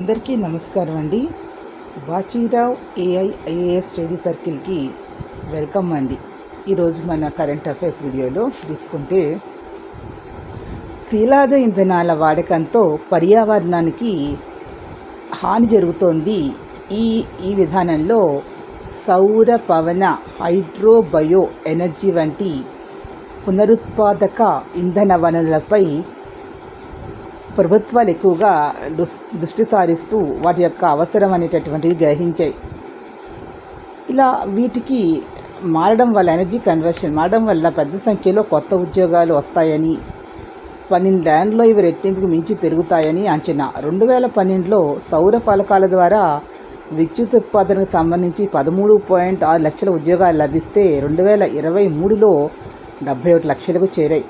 అందరికీ నమస్కారం అండి. బాచీరావ్ ఏఐఐఏఎస్ స్టడీ సర్కిల్కి వెల్కమ్ అండి. ఈరోజు మన కరెంట్ అఫైర్స్ వీడియోలో తీసుకుంటే, శిలాజ ఇంధనాల వాడకంతో పర్యావరణానికి హాని జరుగుతోంది. ఈ విధానంలో సౌర, పవన, హైడ్రో, బయో ఎనర్జీ వంటి పునరుత్పాదక ఇంధన వనరులపై ప్రభుత్వాలు ఎక్కువగా దృష్టి సారిస్తూ వాటి యొక్క అవసరం అనేటటువంటిది గ్రహించాయి. ఇలా వీటికి మారడం వల్ల, ఎనర్జీ కన్వర్షన్ మారడం వల్ల పెద్ద సంఖ్యలో కొత్త ఉద్యోగాలు వస్తాయని, 12 ఇవి రెట్టింపుకు మించి పెరుగుతాయని అంచనా. 2012లో సౌర ఫలకాల ద్వారా విద్యుత్ ఉత్పాదనకు సంబంధించి 13.6 లక్షల ఉద్యోగాలు లభిస్తే 2023లో 71 లక్షలకు చేరాయి.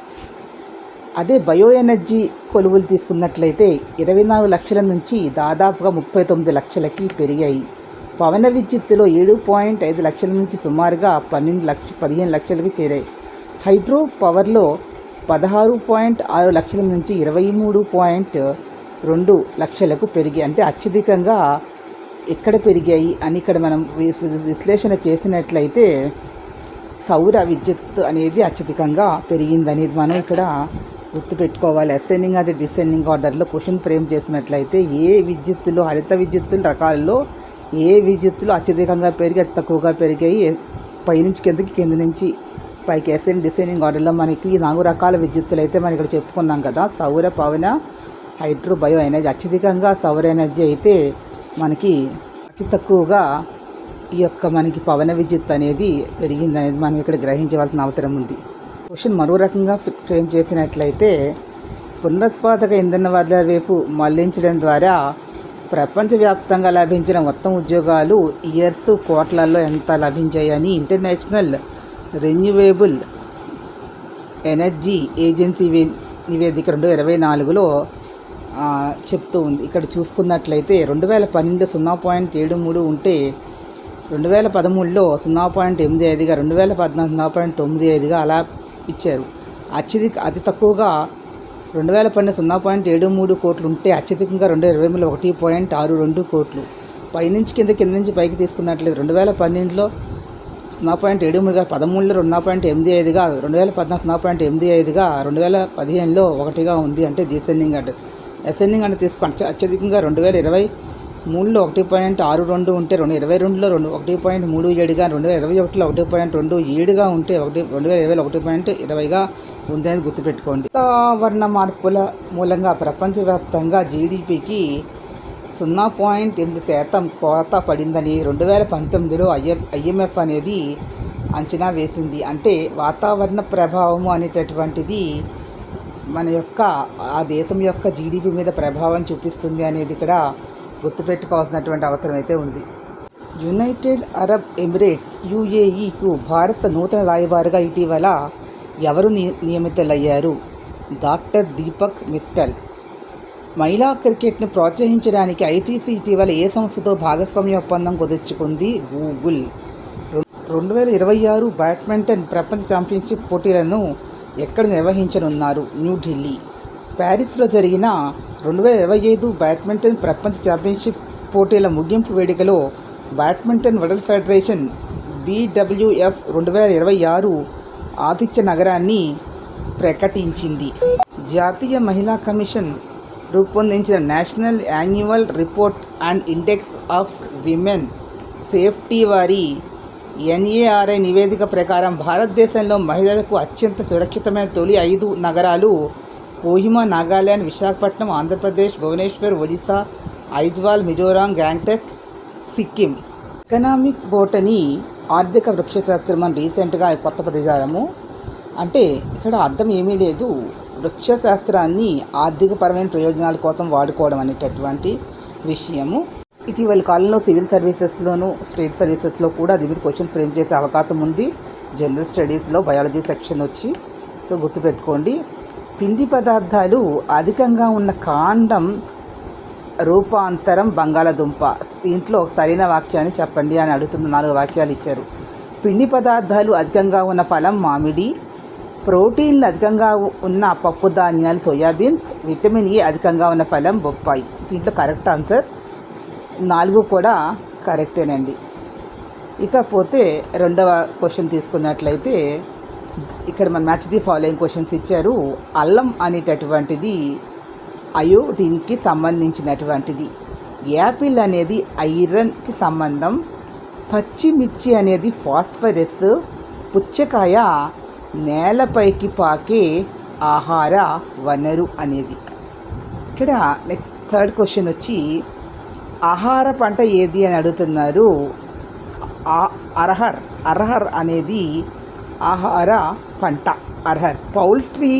అదే బయో ఎనర్జీ కొలువులు తీసుకున్నట్లయితే 24 లక్షల నుంచి దాదాపుగా 39 లక్షలకి పెరిగాయి. పవన విద్యుత్తులో 7.5 లక్షల నుంచి సుమారుగా 15 లక్షలకి చేరాయి. హైడ్రో పవర్లో 16.6 లక్షల నుంచి 23.2 లక్షలకు పెరిగాయి. అంటే అత్యధికంగా ఎక్కడ పెరిగాయి అని ఇక్కడ మనం విశ్లేషణ చేసినట్లయితే సౌర విద్యుత్ అనేది అత్యధికంగా పెరిగిందనేది మనం ఇక్కడ గుర్తుపెట్టుకోవాలి. అసెండింగ్ అంటే డిసెండింగ్ ఆర్డర్లో క్వశ్చన్ ఫ్రేమ్ చేసినట్లయితే ఏ విద్యుత్తులో, హరిత విద్యుత్తుల రకాలలో ఏ విద్యుత్తులు అత్యధికంగా పెరిగి అతి తక్కువగా పెరిగాయి, పైనుంచి కిందకి, కింద నుంచి పైకి, అసెండింగ్ డిసెండింగ్ ఆర్డర్లో మనకి 4 రకాల విద్యుత్తులు అయితే మనం ఇక్కడ చెప్పుకున్నాం కదా. సౌర, పవన, హైడ్రో, బయో ఎనర్జీ. అత్యధికంగా సౌర ఎనర్జీ అయితే మనకి, అతి తక్కువగా ఈ యొక్క మనకి పవన విద్యుత్ అనేది పెరిగింది అనేది మనం ఇక్కడ గ్రహించవలసిన అవసరం ఉంది. క్వశ్చన్ మరో రకంగా ఫ్రేమ్ చేసినట్లయితే, పునరుత్పాదక ఇంధన వనరుల వైపు మళ్లించడం ద్వారా ప్రపంచవ్యాప్తంగా లభించిన మొత్తం ఉద్యోగాలు ఇయర్స్, కోట్లలో ఎంత లభించాయని ఇంటర్నేషనల్ రెన్యూవేబుల్ ఎనర్జీ ఏజెన్సీ నివేదిక 2024లో చెప్తూ ఉంది. ఇక్కడ చూసుకున్నట్లయితే 2012లో 0.73 ఉంటే 2013లో 0.85గా, 2014 0.95గా అలా ఇచ్చారు. అతి తక్కువగా 2012 0.73 కోట్లు ఉంటే అత్యధికంగా 2020లో 1.62 కోట్లు. పైనుంచి కింద నుంచి పైకి తీసుకున్నట్లయితే 2012లో 0.73గా, 13లో 0.85గా, 2014 0.85గా, 2015లో 1గా ఉంది. అంటే డిసెండింగ్ అంటే. అసెండింగ్ అంటే తీసుకుంటే అత్యధికంగా 2023లో 1.62 ఉంటే 2022లో 1.37గా, 2021లో 1.27గా ఉంటే 2020లో 1.20గా ఉందని గుర్తుపెట్టుకోండి. వాతావరణ మార్పుల మూలంగా ప్రపంచవ్యాప్తంగా జీడిపికి 0.8% కోత పడిందని 2019లో IMF అనేది అంచనా వేసింది. అంటే వాతావరణ ప్రభావము అనేటటువంటిది మన యొక్క ఆ దేశం యొక్క జీడిపి మీద ప్రభావం చూపిస్తుంది అనేది ఇక్కడ గుర్తుపెట్టుకోవాల్సినటువంటి అవసరం అయితే ఉంది. యునైటెడ్ అరబ్ ఎమిరేట్స్ UAEకు భారత నూతన రాయబారిగా ఇటీవల ఎవరు నియమితులయ్యారు? డాక్టర్ దీపక్ మిట్టల్. మహిళా క్రికెట్ను ప్రోత్సహించడానికి ICC ఇటీవల ఏ సంస్థతో భాగస్వామ్య ఒప్పందం కుదుర్చుకుంది? గూగుల్. 2026 బ్యాడ్మింటన్ ప్రపంచ ఛాంపియన్షిప్ పోటీలను ఎక్కడ నిర్వహించనున్నారు? న్యూఢిల్లీ. ప్యారిస్లో జరిగిన 2025 బ్యాడ్మింటన్ ప్రపంచ ఛాంపియన్షిప్ పోటీల ముగింపు వేడుకలో బ్యాడ్మింటన్ వరల్డ్ ఫెడరేషన్ BWF 2026 ఆతిథ్య నగరాన్ని ప్రకటించింది. జాతీయ మహిళా కమిషన్ రూపొందించిన national annual report and index of women safety వారి NARI నివేదిక ప్రకారం భారతదేశంలో మహిళలకు అత్యంత సురక్షితమైన తొలి 5 నగరాలు కోహిమా, నాగాలాండ్, విశాఖపట్నం, ఆంధ్రప్రదేశ్, భువనేశ్వర్, ఒడిశా, ఐజ్వాల్, మిజోరాం, గ్యాంగ్టక్, సిక్కిం. ఎకనామిక్ బోటనీ, ఆర్థిక వృక్షశాస్త్రం అని రీసెంట్గా కొత్త పదజాలము. అంటే ఇక్కడ అర్థం ఏమీ లేదు, వృక్షశాస్త్రాన్ని ఆర్థికపరమైన ప్రయోజనాల కోసం వాడుకోవడం అనేటటువంటి విషయము. ఇటీవల కాలంలో సివిల్ సర్వీసెస్లోను, స్టేట్ సర్వీసెస్లో కూడా దీని మీద క్వశ్చన్ ఫ్రేమ్ చేసే అవకాశం ఉంది. జనరల్ స్టడీస్లో బయాలజీ సెక్షన్ వచ్చి. సో గుర్తుపెట్టుకోండి. పిండి పదార్థాలు అధికంగా ఉన్న కాండం రూపాంతరం బంగాళదుంప. దీంట్లో సరైన వాక్యాన్ని చెప్పండి అని అడుగుతున్న 4 వాక్యాలు ఇచ్చారు. పిండి పదార్థాలు అధికంగా ఉన్న ఫలం మామిడి, ప్రోటీన్లు అధికంగా ఉన్న పప్పు ధాన్యాలు సోయాబీన్స్, విటమిన్ ఏ అధికంగా ఉన్న ఫలం బొప్పాయి. దీంట్లో కరెక్ట్ ఆన్సర్ 4 కూడా కరెక్టేనండి. ఇకపోతే రెండవ క్వశ్చన్ తీసుకున్నట్లయితే ఇక్కడ మన మ్యాచ్ ది ఫాలోయింగ్ క్వశ్చన్స్ ఇచ్చారు. అల్లం అనేటటువంటిది అయోడిన్కి సంబంధించినటువంటిది. యాపిల్ అనేది ఐరన్కి సంబంధం. పచ్చిమిర్చి అనేది ఫాస్ఫరస్. పుచ్చకాయ నేలపైకి పాకే ఆహార వనరు అనేది. ఇక్కడ నెక్స్ట్ థర్డ్ క్వశ్చన్ వచ్చి ఆహార పంట ఏది అని అడుగుతున్నారు. అర్హర్ అనేది ఆహార పంట. పౌల్ట్రీ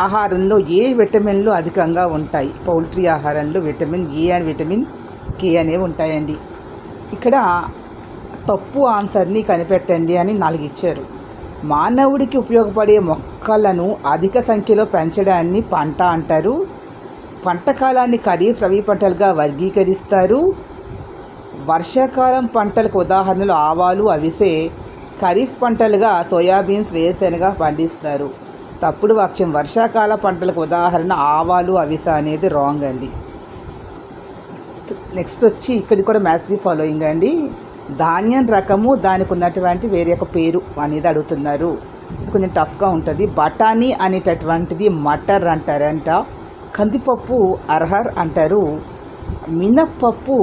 ఆహారంలో ఏ విటమిన్లు అధికంగా ఉంటాయి? పౌల్ట్రీ ఆహారంలో vitamin A and vitamin K అనేవి ఉంటాయండి. ఇక్కడ తప్పు ఆన్సర్ని కనిపెట్టండి అని 4 ఇచ్చారు. మానవుడికి ఉపయోగపడే మొక్కలను అధిక సంఖ్యలో పెంచడాన్ని పంట అంటారు. పంట కాలాన్ని ఖరీఫ్, రబీ పంటలుగా వర్గీకరిస్తారు. వర్షాకాలం పంటలకు ఉదాహరణలు ఆవాలు, అవిసె. ఖరీఫ్ పంటలుగా సోయాబీన్స్, వేరుశెనగ పండిస్తారు. తప్పుడు వాక్యం. వర్షాకాల పంటలకు ఉదాహరణ ఆవాలు, అవిసె అనేది రాంగ్ అండి. నెక్స్ట్ వచ్చి ఇక్కడ కూడా మ్యాచ్ ది ఫాలోయింగ్ అండి. ధాన్యం రకము, దానికి ఉన్నటువంటి వేరే ఒక పేరు అనేది అడుగుతున్నారు. కొంచెం టఫ్గా ఉంటుంది. బఠానీ అనేటటువంటిది మటర్ అంటారంట. కందిపప్పు అర్హర్ అంటారు. మినప్పప్పు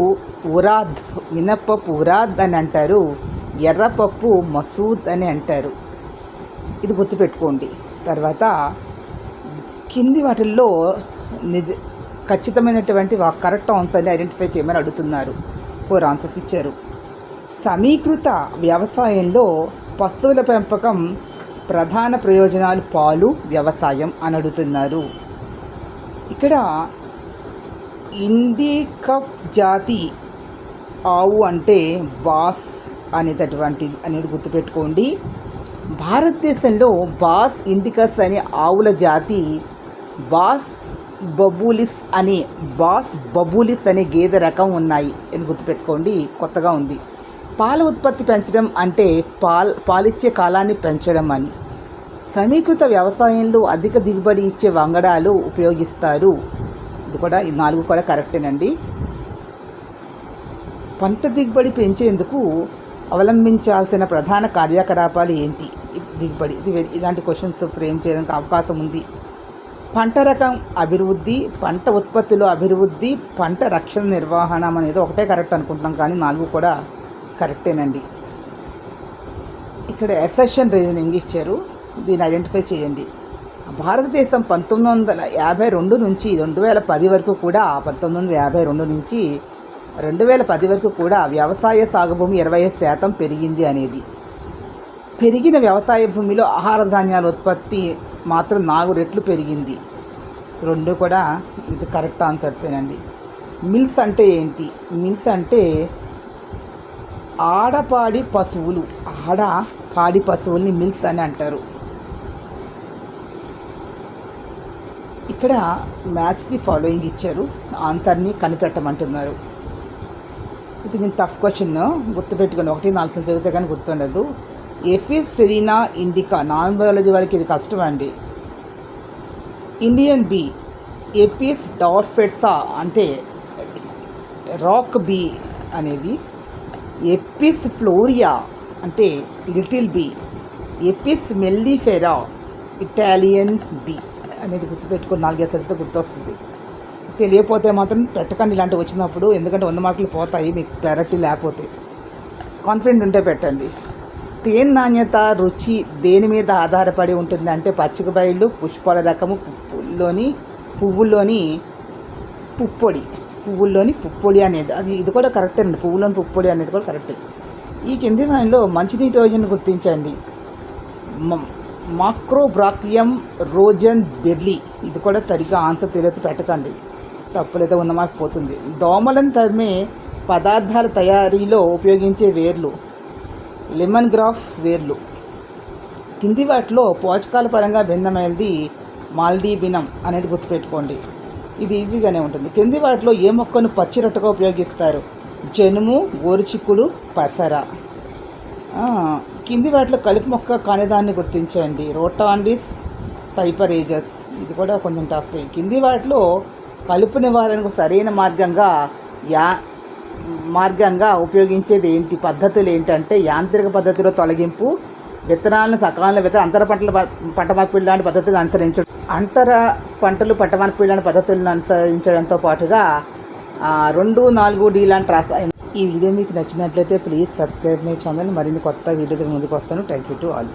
ఉరాద్ అని అంటారు. ఎర్రపప్పు మసూద్ అని అంటారు. ఇది గుర్తుపెట్టుకోండి. తర్వాత కింది వాటిల్లో ఖచ్చితమైనటువంటి కరెక్ట్ ఆన్సర్ని ఐడెంటిఫై చేయమని అడుగుతున్నారు. 4 ఆన్సర్స్ ఇచ్చారు. సమీకృత వ్యవసాయంలో పశువుల పెంపకం ప్రధాన ప్రయోజనాలు పాలు, వ్యవసాయం అని అడుగుతున్నారు. ఇక్కడ ఇండికప్ జాతి ఆవు అంటే బాస్ అనేది గుర్తుపెట్టుకోండి. భారతదేశంలో బాస్ ఇండికస్ అనే ఆవుల జాతి బాస్ బబూలిస్ అనే గేదె రకం ఉన్నాయి అని గుర్తుపెట్టుకోండి. కొత్తగా ఉంది. పాల ఉత్పత్తి పెంచడం అంటే పాలిచ్చే కాలాన్ని పెంచడం అని. సమీకృత వ్యవసాయంలో అధిక దిగుబడి ఇచ్చే వంగడాలు ఉపయోగిస్తారు. ఇది కూడా ఈ 4 కూడా కరెక్టేనండి. పంట దిగుబడి పెంచేందుకు అవలంబించాల్సిన ప్రధాన కార్యకలాపాలు ఏంటి? దిగుబడి ఇలాంటి క్వశ్చన్స్ ఫ్రేమ్ చేయడానికి అవకాశం ఉంది. పంట రకం అభివృద్ధి, పంట ఉత్పత్తిలో అభివృద్ధి, పంట రక్షణ నిర్వహణ అనేది ఒకటే కరెక్ట్ అనుకుంటున్నాం, కానీ 4 కూడా కరెక్టేనండి. ఇక్కడ అసెషన్ రీజనింగ్ ఇచ్చారు. దీన్ని ఐడెంటిఫై చేయండి. భారతదేశం 1952 నుంచి 2010 వరకు కూడా 1952 నుంచి 2010 వరకు కూడా వ్యవసాయ సాగు భూమి 25% పెరిగింది అనేది. పెరిగిన వ్యవసాయ భూమిలో ఆహార ధాన్యాల ఉత్పత్తి మాత్రం 4 రెట్లు పెరిగింది. 2 కూడా ఇది కరెక్ట్ ఆన్సర్సేనండి. మిల్స్ అంటే ఏంటి? మిల్స్ అంటే ఆడపాడి పశువుల్ని మిల్స్ అని అంటారు. ఇక్కడ మ్యాచ్ ది ఫాలోయింగ్ ఇచ్చారు. ఆన్సర్ని కనిపెట్టమంటున్నారు. ఇది నేను టఫ్ క్వశ్చన్, గుర్తుపెట్టుకోండి. 1, 4 చదివితే కానీ గుర్తుండదు. Apis cerana indica, non biology వాళ్ళకి ఇది కష్టం అండి. ఇండియన్ బీ, ఎపిస్ డార్ఫెట్సా అంటే రాక్ బీ అనేది. ఎపిస్ ఫ్లోరియా అంటే little bee. Apis mellifera Italian bee అనేది గుర్తుపెట్టుకుని 4 చదివితే గుర్తొస్తుంది. తెలియకపోతే మాత్రం పెట్టకండి ఇలాంటివి వచ్చినప్పుడు, ఎందుకంటే 100 మార్కులు పోతాయి మీకు క్లారిటీ లేకపోతే. కాన్ఫిడెంట్ ఉంటే పెట్టండి. తేనె నాణ్యత, రుచి దేని మీద ఆధారపడి ఉంటుంది అంటే పచ్చిక బయళ్ళు, పుష్పాల రకము, పువ్వుల్లోని పుప్పొడి అనేది ఇది కూడా కరెక్టే అండి. పువ్వులోని పుప్పొడి అనేది కూడా కరెక్టే. ఈ కింది దానిలో మంచినీటి రోజును గుర్తించండి. మాక్రోబ్రాకియం రోజన్ బెర్లీ, ఇది కూడా సరిగ్గా ఆన్సర్ తెలియదు పెట్టకండి, తప్పులైతే 100 మార్కు పోతుంది. దోమలను తరిమే పదార్థాల తయారీలో ఉపయోగించే వేర్లు, లెమన్ గ్రాఫ్ వేర్లు. కింది వాటిలో పోషకాల పరంగా భిన్నమైనది మాల్డీబినం అనేది గుర్తుపెట్టుకోండి. ఇది ఈజీగానే ఉంటుంది. కింది వాటిలో ఏ మొక్కను పచ్చి రొట్టెగా ఉపయోగిస్తారు? జనుము, గోరుచిక్కుడు, పసర. కింది వాటిలో కలుపు మొక్క కానిదాన్ని గుర్తించండి. రోటాండిస్ సైపరేజస్, ఇది కూడా కొంచెం టఫ్. కింది వాటిలో కలుపు నివారణకు సరైన మార్గంగా మార్గంగా ఉపయోగించేది ఏంటి, పద్ధతులు ఏంటంటే యాంత్రిక పద్ధతిలో తొలగింపు, విత్తనాలను సకాలంలో అంతర పంటల పంట మార్పిడి లాంటి పద్ధతులు అనుసరించడం, అంతర పంటలు పంట మార్పిడి లాంటి పద్ధతులను అనుసరించడంతో పాటుగా 2, 4D లాంటి రసాయన. ఈ వీడియో మీకు నచ్చినట్లయితే ప్లీజ్ సబ్స్క్రైబ్ మై ఛానల్. మరిన్ని కొత్త వీడియోతో ముందుకు వస్తాను. Thank you to all.